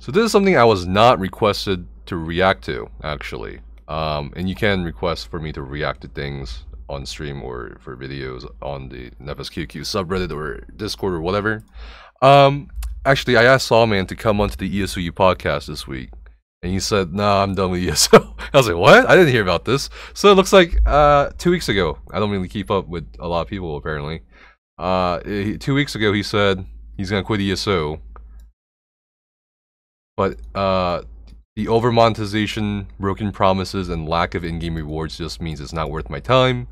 So this is something I was not requested to react to, actually. And you can request for me to react to things on stream or for videos on the Nefas QQ subreddit or Discord or whatever. Actually, I asked Sawman to come onto the ESOU podcast this week, and he said, "Nah, I'm done with ESO." I was like, "What? I didn't hear about this." So it looks like 2 weeks ago. I don't really keep up with a lot of people apparently. 2 weeks ago, he said he's gonna quit ESO, but the over monetization, broken promises, and lack of in-game rewards just means it's not worth my time.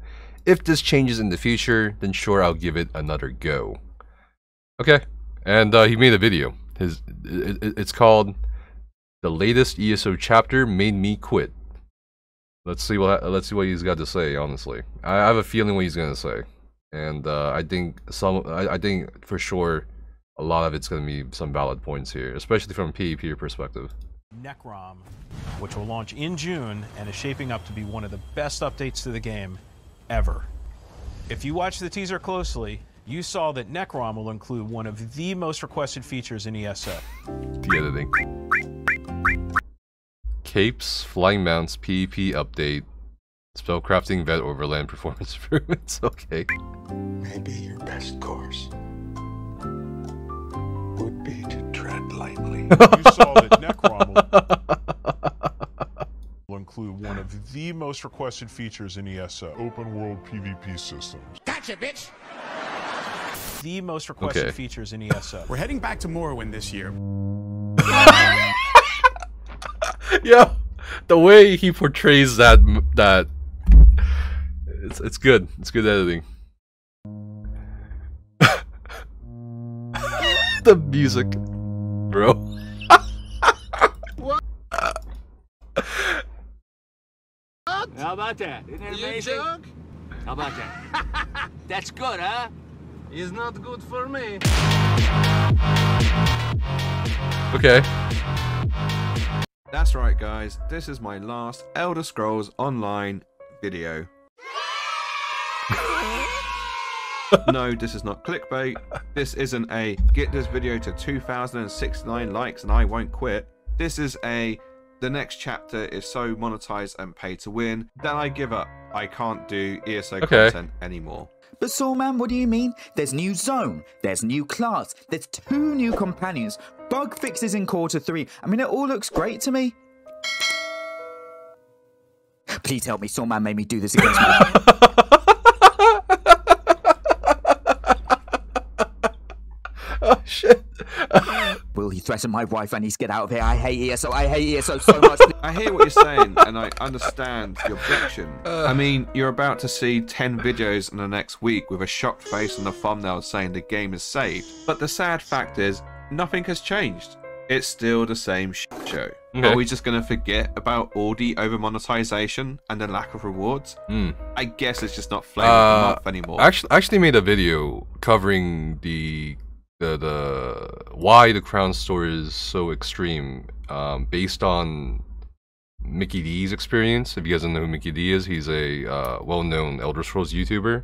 If this changes in the future, then sure, I'll give it another go. Okay, and he made a video. It's called "The Latest ESO Chapter Made Me Quit." Let's see what he's got to say. Honestly, I have a feeling what he's gonna say, and I think for sure a lot of it's gonna be some valid points here, especially from a PvP perspective. Necrom, which will launch in June and is shaping up to be one of the best updates to the game ever. If you watch the teaser closely, you saw that Necrom will include one of the most requested features in ESO. The editing. Capes, flying mounts, PvP update, spellcrafting, vet overland, performance improvements. Okay. Maybe your best course would be to tread lightly. You saw that Necrom will include one of the most requested features in ESO. Open world PvP systems. Gotcha, bitch! The most requested features in ESO. We're heading back to Morrowind this year. Yeah, the way he portrays that it's good. It's good editing. The music, bro. What? How about that? Isn't that amazing? How about that? That's good, huh? It's not good for me. Okay. That's right, guys. This is my last Elder Scrolls Online video. No, this is not clickbait. This isn't a get this video to 2,069 likes and I won't quit. This is a the next chapter is so monetized and pay to win, then I give up. I can't do ESO content anymore. But Sawman, what do you mean? There's new zone, there's new class, there's 2 new companions, bug fixes in quarter 3. I mean, it all looks great to me. Please help me, Sawman made me do this against me. Oh shit. Will he threaten my wife? I need to get out of here. I hate ESO. I hate ESO so much. I hear what you're saying, and I understand the objection. I mean, you're about to see 10 videos in the next week with a shocked face on the thumbnail saying the game is saved. But the sad fact is, nothing has changed. It's still the same show. Okay. Are we just going to forget about all the over monetization and the lack of rewards? I guess it's just not flavor of the month anymore. I actually made a video covering the why the crown store is so extreme, based on Mickey D's experience. If you guys don't know who Mickey D is, he's a well-known Elder Scrolls YouTuber.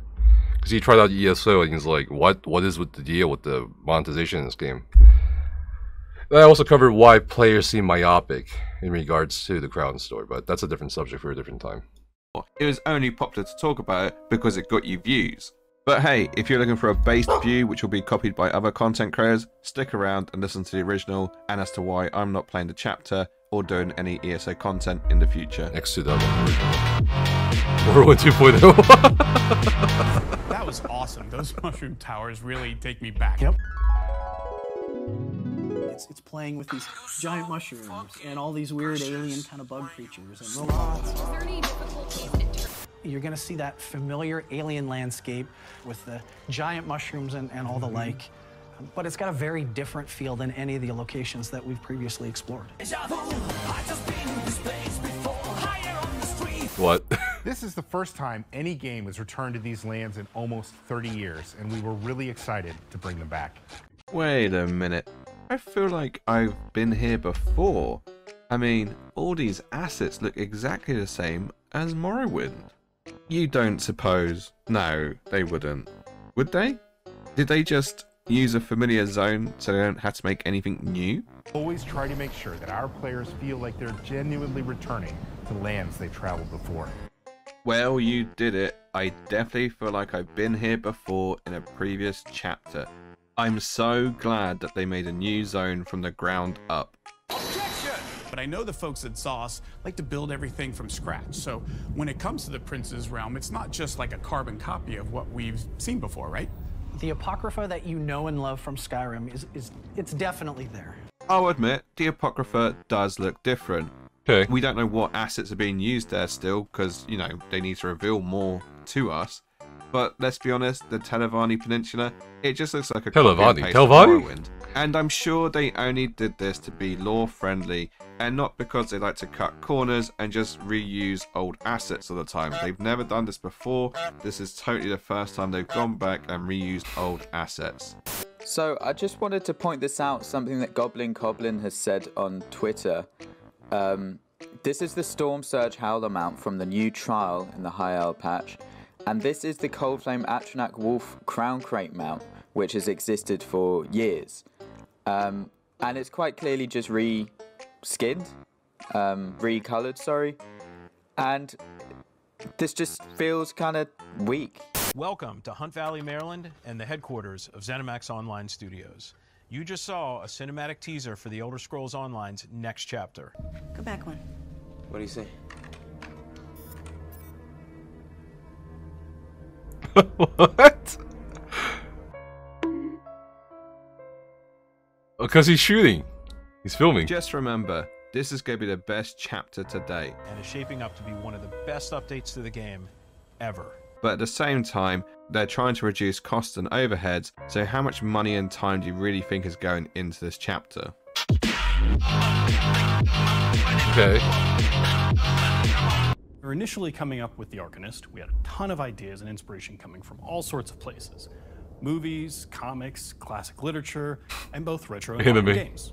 Because he tried out ESO and he's like, what is with the deal with the monetization in this game? And I also covered why players seem myopic in regards to the crown store, but that's a different subject for a different time. It was only popular to talk about it because it got you views. But hey, if you're looking for a based view which will be copied by other content creators, stick around and listen to the original, and as to why I'm not playing the chapter or doing any ESO content in the future. Next to that Morrowind 2.0. That was awesome. Those mushroom towers really take me back. Yep. It's playing with these giant mushrooms and all these weird alien kind of bug creatures and robots. You're going to see that familiar alien landscape with the giant mushrooms and all the like, but it's got a very different feel than any of the locations that we've previously explored. What? This is the first time any game has returned to these lands in almost 30 years, and we were really excited to bring them back. Wait a minute. I feel like I've been here before. I mean, all these assets look exactly the same as Morrowind. You don't suppose? No, they wouldn't. Would they? Did they just use a familiar zone so they don't have to make anything new. Always try to make sure that our players feel like they're genuinely returning to lands they've traveled before. Well, you did it. I definitely feel like I've been here before in a previous chapter. I'm so glad that they made a new zone from the ground up. But I know the folks at ZOS like to build everything from scratch. So when it comes to the Prince's Realm, it's not just like a carbon copy of what we've seen before, right? The Apocrypha that you know and love from Skyrim it's definitely there. I'll admit, the Apocrypha does look different. Okay. We don't know what assets are being used there still, because, you know, they need to reveal more to us. But let's be honest, the Telvanni Peninsula, it just looks like a Telvanni? Morrowind. And I'm sure they only did this to be lore friendly, and not because they like to cut corners and just reuse old assets all the time. They've never done this before. This is totally the first time they've gone back and reused old assets. So I just wanted to point this out, something that Goblin Coblin has said on Twitter. This is the Storm Surge Howler mount from the new trial in the High Isle patch. And this is the Coldflame Atronach Wolf Crown Crate mount, which has existed for years. And it's quite clearly just re-skinned, recolored, sorry. And this just feels kind of weak. Welcome to Hunt Valley, Maryland, and the headquarters of ZeniMax Online Studios. You just saw a cinematic teaser for the Elder Scrolls Online's next chapter. Go back one. What do you say? What? Because he's shooting. He's filming. Just remember, this is going to be the best chapter to date. And is shaping up to be one of the best updates to the game ever. But at the same time, they're trying to reduce costs and overheads, so how much money and time do you really think is going into this chapter? Okay. We were initially coming up with the Arcanist. We had a ton of ideas and inspiration coming from all sorts of places. Movies, comics, classic literature, and both retro and modern games.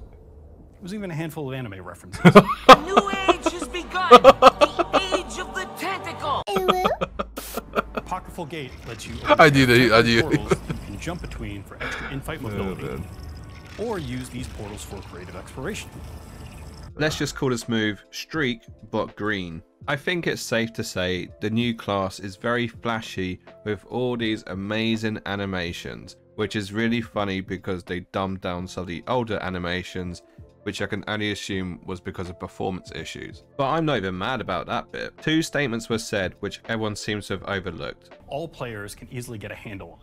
There was even a handful of anime references. A new age has begun! The age of the tentacle! Apocryphal Gate lets you I do. portals you can jump between for extra in-fight mobility, or use these portals for creative exploration. Let's just call this move Streak, but green. I think it's safe to say the new class is very flashy with all these amazing animations, which is really funny because they dumbed down some of the older animations, which I can only assume was because of performance issues. But I'm not even mad about that bit. Two statements were said which everyone seems to have overlooked. All players can easily get a handle on,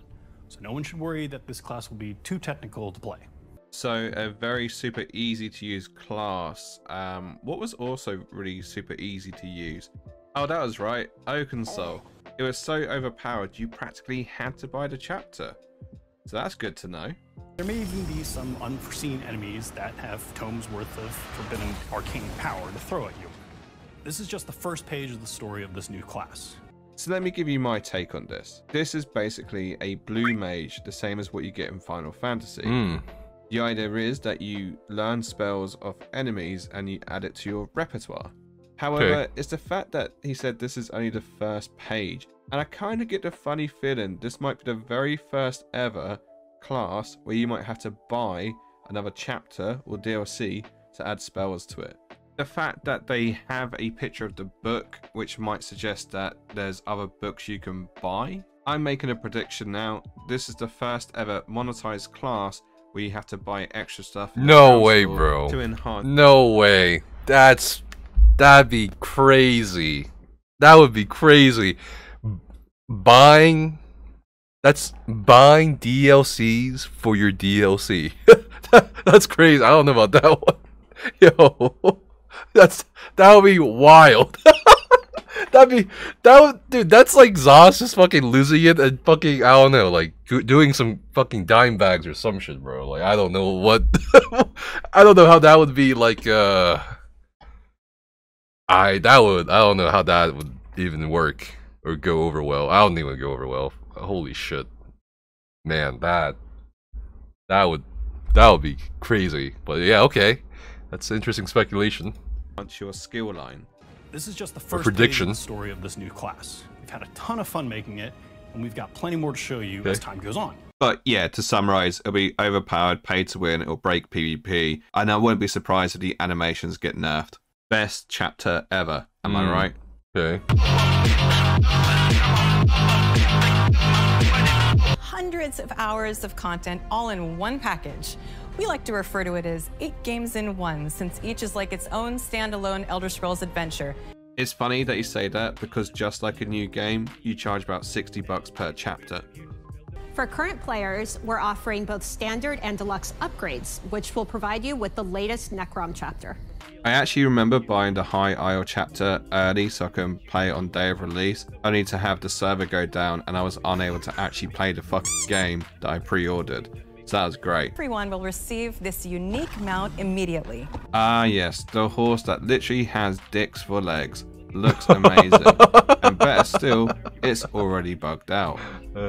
so no one should worry that this class will be too technical to play. So a very super easy to use class. What was also really super easy to use? Oh, that was right, Oakensole. It was so overpowered you practically had to buy the chapter. So that's good to know. There may even be some unforeseen enemies that have tomes worth of forbidden arcane power to throw at you. This is just the first page of the story of this new class. So let me give you my take on this. This is basically a blue mage, the same as what you get in Final Fantasy. The idea is that you learn spells of enemies and you add it to your repertoire. However, it's the fact that he said this is only the first page, and I kind of get the funny feeling this might be the very first ever class where you might have to buy another chapter or DLC to add spells to it. The fact that they have a picture of the book, which might suggest that there's other books you can buy. I'm making a prediction now. This is the first ever monetized class where you have to buy extra stuff. No way, bro. To enhance. No way. That'd be crazy. That would be crazy. Buying DLCs for your DLC. That's crazy. I don't know about that one. Yo, that would be wild. Dude, that's like Zos just fucking losing it and fucking, I don't know, like doing some fucking dime bags or some shit, bro. Like, I don't know what, I don't know how that would be like, I don't know how that would even work or go over well. I don't even go over well. Holy shit. Man, that would be crazy. But yeah, okay. That's interesting speculation. Once your skill line. This is just the first page of the story of this new class. We've had a ton of fun making it, and we've got plenty more to show you as time goes on. But yeah, to summarize, it'll be overpowered, pay to win, it'll break PvP, and I wouldn't be surprised if the animations get nerfed. Best chapter ever, am I right? Okay. Hundreds of hours of content all in one package. We like to refer to it as 8 games in 1, since each is like its own standalone Elder Scrolls adventure. It's funny that you say that, because just like a new game, you charge about $60 per chapter. For current players, we're offering both standard and deluxe upgrades, which will provide you with the latest Necrom chapter. I actually remember buying the High Isle chapter early so I can play it on day of release, only to have the server go down and I was unable to actually play the fucking game that I pre-ordered. So that was great. Everyone will receive this unique mount immediately. Ah yes, the horse that literally has dicks for legs. Looks amazing. And better still, it's already bugged out.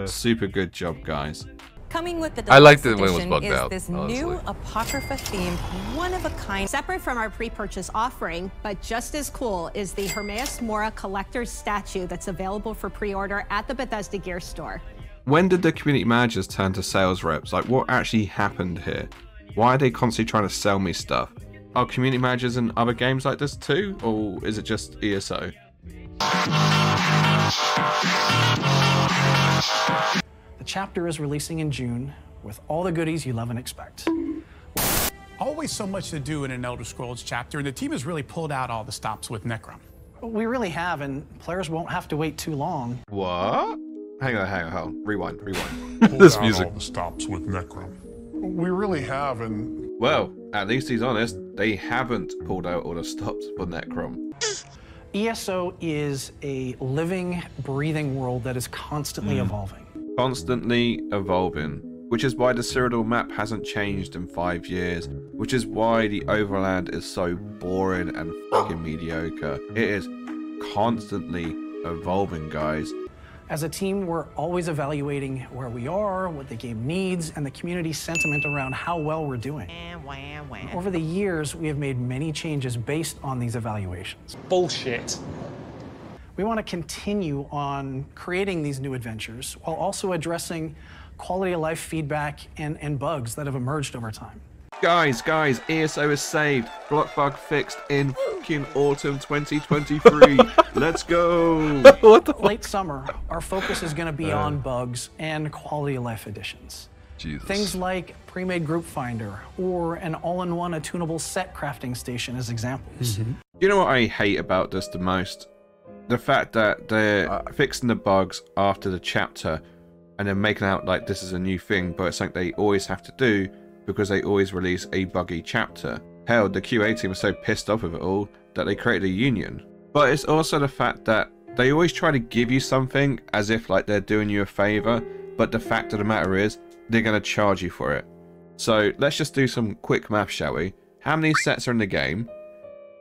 Super good job, guys. Coming with the I liked it deluxe when it was edition bugged is out, this honestly. new Apocrypha-themed, one-of-a-kind. Separate from our pre-purchase offering, but just as cool, is the Hermaeus Mora collector's statue that's available for pre-order at the Bethesda Gear Store. When did the community managers turn to sales reps? Like, what actually happened here? Why are they constantly trying to sell me stuff? Are community managers in other games like this too? Or is it just ESO? The chapter is releasing in June with all the goodies you love and expect. Always so much to do in an Elder Scrolls chapter, and the team has really pulled out all the stops with Necrom. We really have, and players won't have to wait too long. What? Hang on. Rewind. This music. All the stops with Necrom. We really have, and Well, at least he's honest. They haven't pulled out all the stops for Necrom. ESO is a living, breathing world that is constantly evolving. Constantly evolving. Which is why the Cyrodiil map hasn't changed in 5 years. Which is why the Overland is so boring and fucking mediocre. It is constantly evolving, guys. As a team, we're always evaluating where we are, what the game needs, and the community sentiment around how well we're doing. Over the years, we have made many changes based on these evaluations. Bullshit. We want to continue on creating these new adventures while also addressing quality of life feedback and bugs that have emerged over time. Guys, ESO is saved. Block bug fixed in fucking autumn 2023. Let's go. What the fuck? Late summer, our focus is going to be on bugs and quality of life additions. Jesus. Things like pre-made group finder or an all-in-one attunable set crafting station as examples. You know what I hate about this the most? The fact that they're fixing the bugs after the chapter and then making out like this is a new thing, but it's something they always have to do because they always release a buggy chapter. Hell, the QA team was so pissed off with it all that they created a union. But it's also the fact that they always try to give you something as if like they're doing you a favor, but the fact of the matter is they're going to charge you for it. So let's just do some quick math, shall we? How many sets are in the game?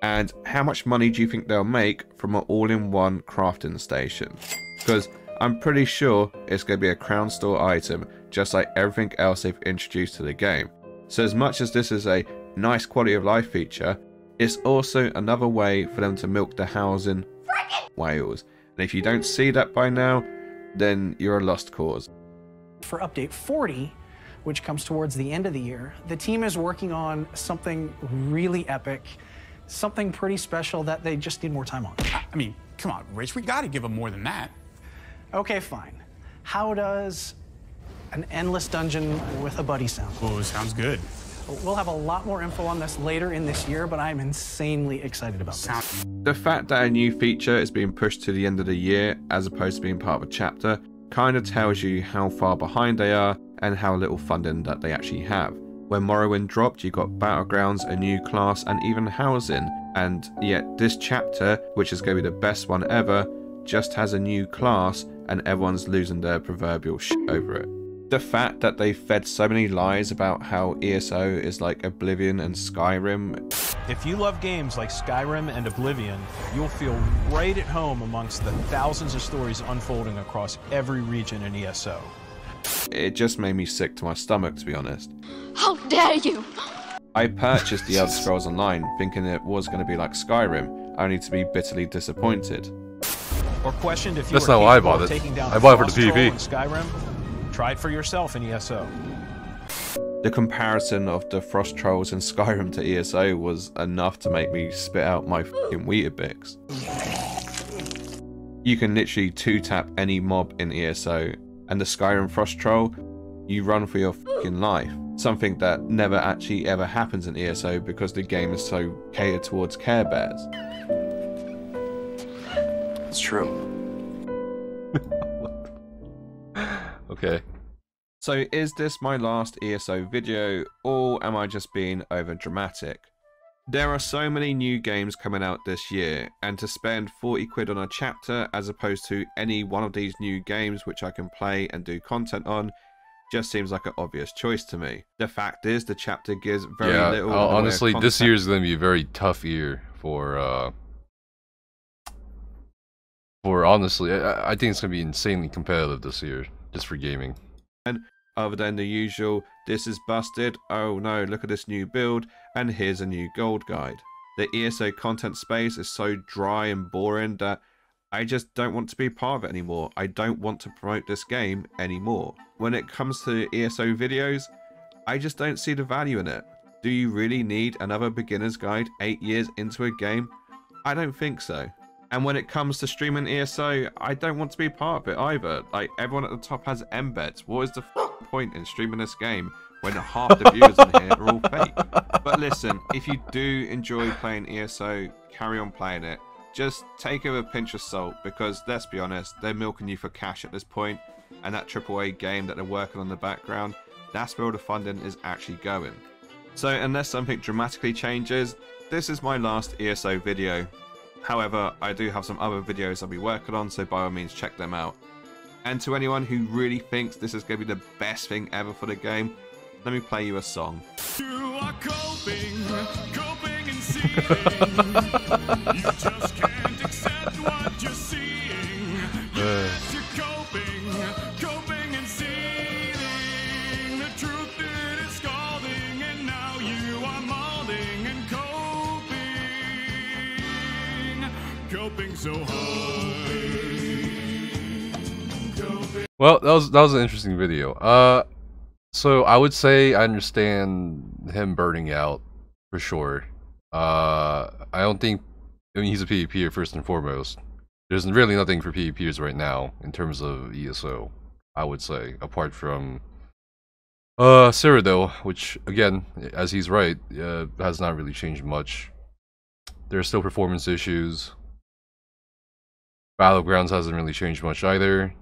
And how much money do you think they'll make from an all-in-one crafting station? Because I'm pretty sure it's going to be a crown store item, just like everything else they've introduced to the game. So as much as this is a nice quality of life feature, it's also another way for them to milk the housing whales. And if you don't see that by now, then you're a lost cause. For update 40, which comes towards the end of the year, the team is working on something really epic, something pretty special that they just need more time on. I mean, come on, Rich, we gotta give them more than that. Okay, fine. How does an endless dungeon with a buddy sound? Oh, sounds good. We'll have a lot more info on this later in this year, but I'm insanely excited about this. The fact that a new feature is being pushed to the end of the year as opposed to being part of a chapter kind of tells you how far behind they are and how little funding that they actually have. When Morrowind dropped, you got battlegrounds, a new class, and even housing, and yet this chapter, which is going to be the best one ever, just has a new class and everyone's losing their proverbial shit over it. The fact that they fed so many lies about how ESO is like Oblivion and Skyrim. If you love games like Skyrim and Oblivion, you'll feel right at home amongst the thousands of stories unfolding across every region in ESO. It just made me sick to my stomach, to be honest. How dare you! I purchased the Elder Scrolls Online thinking it was going to be like Skyrim, only to be bitterly disappointed. Or questioned if you That's were not why I capable bought of it. taking down I bought it for the Frost Troll PvP. in Skyrim? Try it for yourself in ESO. The comparison of the Frost Trolls in Skyrim to ESO was enough to make me spit out my fucking Weetabix. You can literally 2-tap any mob in ESO, and the Skyrim Frost Troll, you run for your fucking life. Something that never actually ever happens in ESO because the game is so catered towards Care Bears. It's true. Okay. So is this my last ESO video, or am I just being over dramatic? There are so many new games coming out this year, and to spend 40 quid on a chapter as opposed to any one of these new games which I can play and do content on just seems like an obvious choice to me. The fact is, the chapter gives very little. Honestly, this year is going to be a very tough year for honestly, I think it's going to be insanely competitive this year, just for gaming. And other than the usual, this is busted, oh no, look at this new build, and here's a new gold guide. The ESO content space is so dry and boring that I just don't want to be part of it anymore. I don't want to promote this game anymore. When it comes to ESO videos, I just don't see the value in it. Do you really need another beginner's guide 8 years into a game? I don't think so. And when it comes to streaming ESO, I don't want to be part of it either. Like, everyone at the top has embeds. What is the point in streaming this game when half the viewers in here are all fake? But listen, if you do enjoy playing ESO, carry on playing it. Just take it with a pinch of salt, because let's be honest, they're milking you for cash at this point, and that AAA game that they're working on in the background, that's where all the funding is actually going. So unless something dramatically changes, this is my last ESO video. However, I do have some other videos I'll be working on, so by all means check them out. And to anyone who really thinks this is going to be the best thing ever for the game, let me play you a song. You are coping and seeing. You just can't accept what you're seeing. Yes, you're coping and seeing. The truth is scalding, and now you are molding and coping so hard. Well, that was an interesting video. So I would say I understand him burning out for sure. I don't think, I mean, he's a PvPer first and foremost. There's really nothing for PvPers right now in terms of ESO, I would say, apart from Cyrodiil, which again, as he's right, has not really changed much. There are still performance issues. Battlegrounds hasn't really changed much either,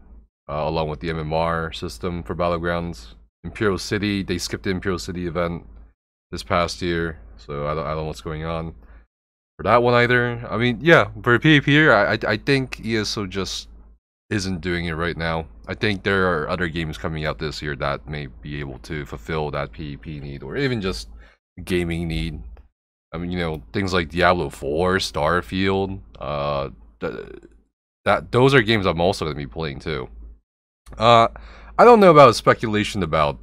along with the MMR system for Battlegrounds. Imperial City, they skipped the Imperial City event this past year, so I don't know what's going on for that one either. I mean, yeah, for a PvPer, I think ESO just isn't doing it right now. I think there are other games coming out this year that may be able to fulfill that PvP need, or even just gaming need. I mean, you know, things like Diablo 4, Starfield, those are games I'm also going to be playing too. I don't know about speculation about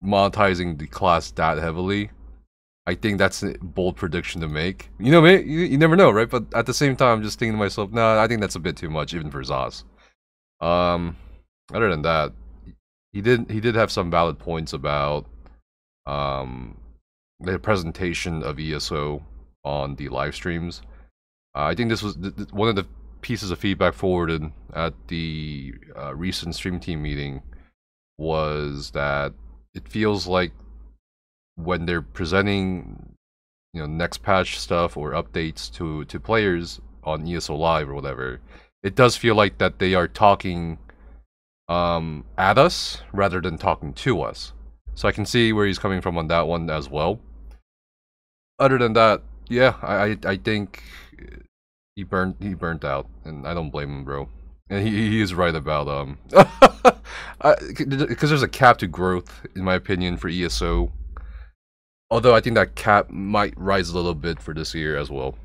monetizing the class that heavily. I think that's a bold prediction to make. You know, you never know, right? But at the same time, I'm just thinking to myself, nah, I think that's a bit too much, even for Zaz. Other than that, he did have some valid points about the presentation of ESO on the live streams. I think this was one of the pieces of feedback forwarded at the recent stream team meeting was that it feels like when they're presenting, you know, next patch stuff or updates to players on ESO Live or whatever, it does feel like that they are talking at us rather than talking to us. So I can see where he's coming from on that one as well. Other than that, yeah, I think he burnt out, and I don't blame him, bro. And he is right about because there's a cap to growth, in my opinion, for ESO. Although I think that cap might rise a little bit for this year as well,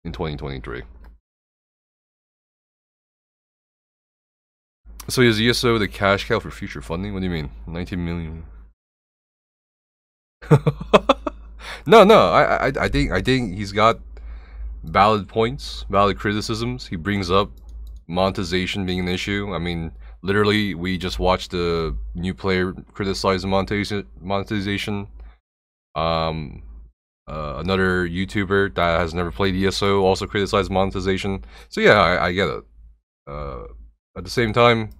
in 2023. So is ESO the cash cow for future funding? What do you mean? 19 million? No, I think he's got valid points, valid criticisms. He brings up monetization being an issue. I mean, Literally, we just watched the new player criticize monetization. Another YouTuber that has never played ESO also criticized monetization. So yeah, I get it. At the same time,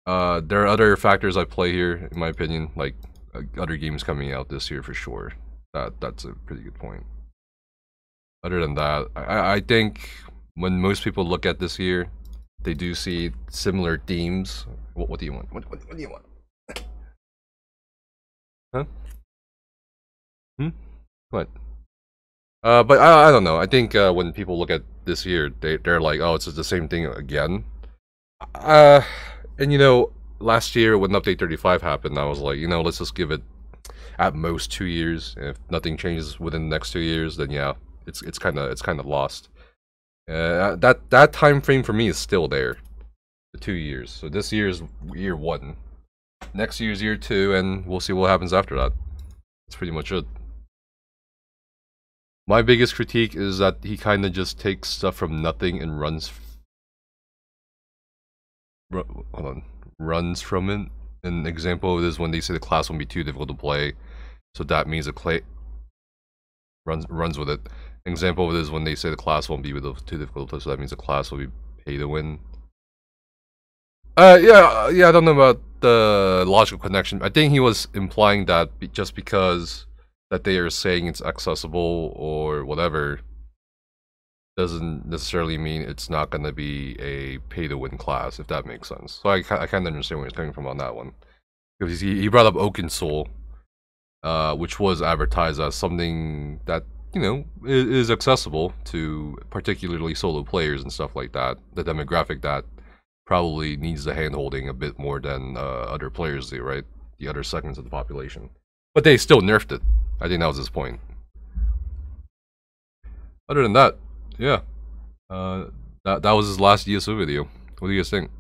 there are other factors at play here, in my opinion, like other games coming out this year for sure. That's a pretty good point. Other than that, I think when most people look at this year, they do see similar themes. What do you want? What do you want? Huh? What? But I don't know. I think when people look at this year, they're like, oh, it's just the same thing again. And you know, last year when Update 35 happened, I was like, you know, let's just give it at most 2 years. And if nothing changes within the next 2 years, then yeah, it's kind of lost. That time frame for me is still there, the 2 years. So this year's year 1, next year's year 2, and we'll see what happens after that. That's pretty much it. My biggest critique is that he kind of just takes stuff from nothing and runs from it. An example of this is when they say the class won't be too difficult to play, so that means the clay runs with it. An example of this is when they say the class won't be too difficult to play, so that means the class will be pay to win. Yeah, I don't know about the logical connection. I think he was implying that just because that they are saying it's accessible or whatever doesn't necessarily mean it's not going to be a pay-to-win class, if that makes sense. So I kind of understand where he's coming from on that one. Because he brought up Oaken Soul, which was advertised as something that, you know, is accessible to particularly solo players and stuff like that. The demographic that probably needs the hand-holding a bit more than other players do, right? The other segments of the population. But they still nerfed it. I think that was his point. Other than that, yeah. That was his last ESO video. What do you guys think?